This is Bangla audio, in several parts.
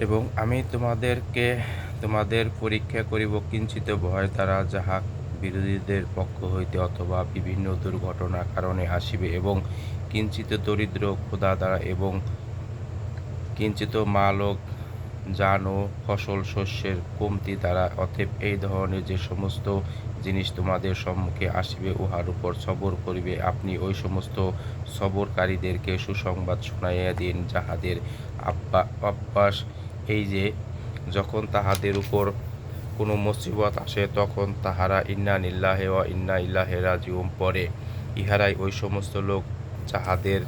এবং আমি তোমাদের পরীক্ষা করিব কিঞ্চিত ভয় দ্বারা, যাহা বিরোধীদের পক্ষ হইতে অথবা বিভিন্ন দুর্ঘটনার কারণে আসিবে, এবং কিঞ্চিত দরিদ্র ক্ষুধা দ্বারা, এবং কিঞ্চিত মাল ও যান ও ফসল শস্যের কমতি দ্বারা। অতএব এই ধরনের যে সমস্ত জিনিস তোমাদের সম্মুখে আসিবে, উহার উপর সবর করিবে। আপনি ওই সমস্ত সবরকারীদেরকে সুসংবাদ শুনাইয়া দিন, যাহাদের অভ্যাস এই যে, যখন তাহাদের উপর কোনো মুসিবত আসে, তখন তাহারা ইন্না লিল্লাহি ওয়া ইন্না ইলাইহি রাজিউন পড়ে। ইহারাই ওই সমস্ত লোক যাহাদের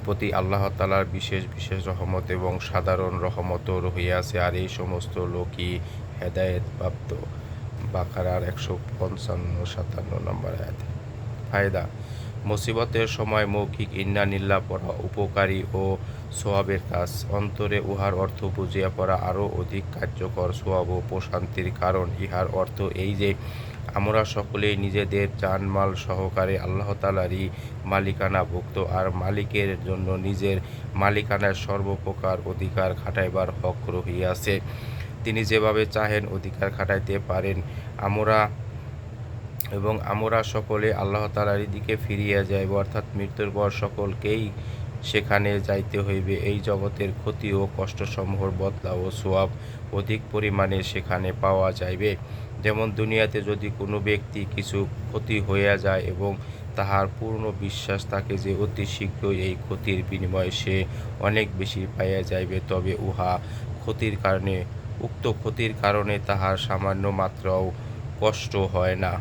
প্রতি আল্লাহ তাআলার বিশেষ বিশেষ রহমত এবং সাধারণ রহমতও রহিয়াছে, আর এই সমস্ত লোকই হেদায়েত প্রাপ্ত। বাকারার 155-57 নম্বর আয়াত। ফায়দা: মুসিবতের সময় মৌখিক ইন্না লিল্লাহ পড়া উপকারী ও সওয়াবের কাজ। অন্তরে উহার অর্থ বুঝিয়া পড়া আরও অধিক কার্যকর, সওয়াব ও প্রশান্তির কারণ। ইহার অর্থ এই যে, আমরা সকলেই নিজেদের জানমাল সহকারে আল্লাহ তাআলারই মালিকানাভুক্ত, আর মালিকের জন্য নিজের মালিকানার সর্বপ্রকার অধিকার খাটাইবার হক রহিয়াছে। তিনি যেভাবে চাহেন অধিকার খাটাইতে পারেন। আমরা সকলে আল্লাহ তাআলারই দিকে ফিরিয়া যাইব, অর্থাৎ মৃত্যুর পর সকলকেই সেখানে যাইতে হইবে। এই জগতের ক্ষতি ও কষ্টসমূহের বদলা ও সওয়াব অধিক পরিমাণে সেখানে পাওয়া যাইবে। যেমন দুনিয়াতে যদি কোনো ব্যক্তি কিছু ক্ষতি হইয়া যায় এবং তাহার পূর্ণ বিশ্বাস থাকে যে অতি শীঘ্রই এই ক্ষতির বিনিময়ে সে অনেক বেশি পাইয়া যাইবে, তবে উক্ত ক্ষতির কারণে তাহার সামান্য মাত্রাও কষ্ট হয় না।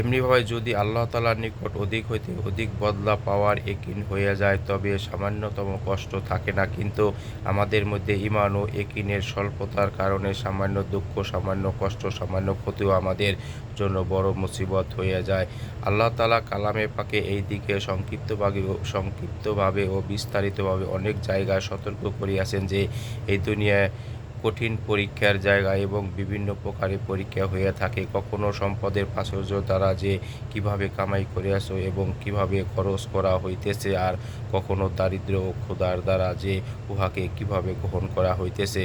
এমনিভাবে যদি আল্লাহ তাআলার নিকট অধিক হইতে অধিক বদলা পাওয়ার একিন হইয়া যায়, তবে সামান্যতম কষ্ট থাকে না। কিন্তু আমাদের মধ্যে ঈমান ও একিনের স্বল্পতার কারণে সামান্য দুঃখ, সামান্য কষ্ট, সামান্য ক্ষতিও আমাদের জন্য বড় মুসিবত হইয়া যায়। আল্লাহ তাআলা কালামে পাকে এই দিকে সংক্ষিপ্তভাবে ও বিস্তারিতভাবে অনেক জায়গায় সতর্ক করিয়াছেন যে, এই দুনিয়ায় কঠিন পরীক্ষার জায়গা এবং বিভিন্ন প্রকারের পরীক্ষা হইয়া থাকে। কখনো সম্পদের প্রাচুর্য দ্বারা যে কিভাবে কামাই করিয়াছ এবং কিভাবে খরচ করা হইতেছে, আর কখনো দারিদ্র্য ও ক্ষুধার দ্বারা যে উহাকে কিভাবে গ্রহণ করা হইতেছে,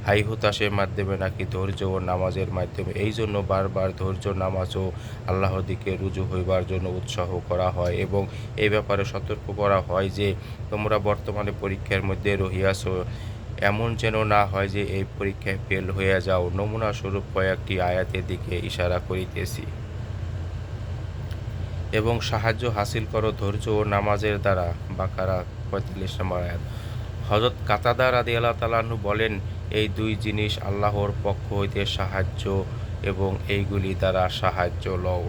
হাই হুতাশের মাধ্যমে নাকি ধৈর্য ও নামাজের মাধ্যমে। এই জন্য বারবার ধৈর্য, নামাজ ও আল্লাহর দিকে রুজু হইবার জন্য উৎসাহ করা হয় এবং এই ব্যাপারে সতর্ক করা হয় যে, তোমরা বর্তমানে পরীক্ষার মধ্যে রহিয়াছ, এমন যেন না হয় যে এই পরীক্ষায় ফেল হইয়া যাও। নমুনাস্বরূপ কয়েকটি আয়াতের দিকে ইশারা করিতেছি। এবং সাহায্য হাসিল করো ধৈর্য ও নামাজের দ্বারা। বাকারা 45 নম্বর আয়াত। হযরত কাতাদা রাদিয়াল্লাহু তাআলা আনহু বলেন, এই দুই জিনিস আল্লাহর পক্ষ হইতে সাহায্য, এবং এইগুলি দ্বারা সাহায্য লও।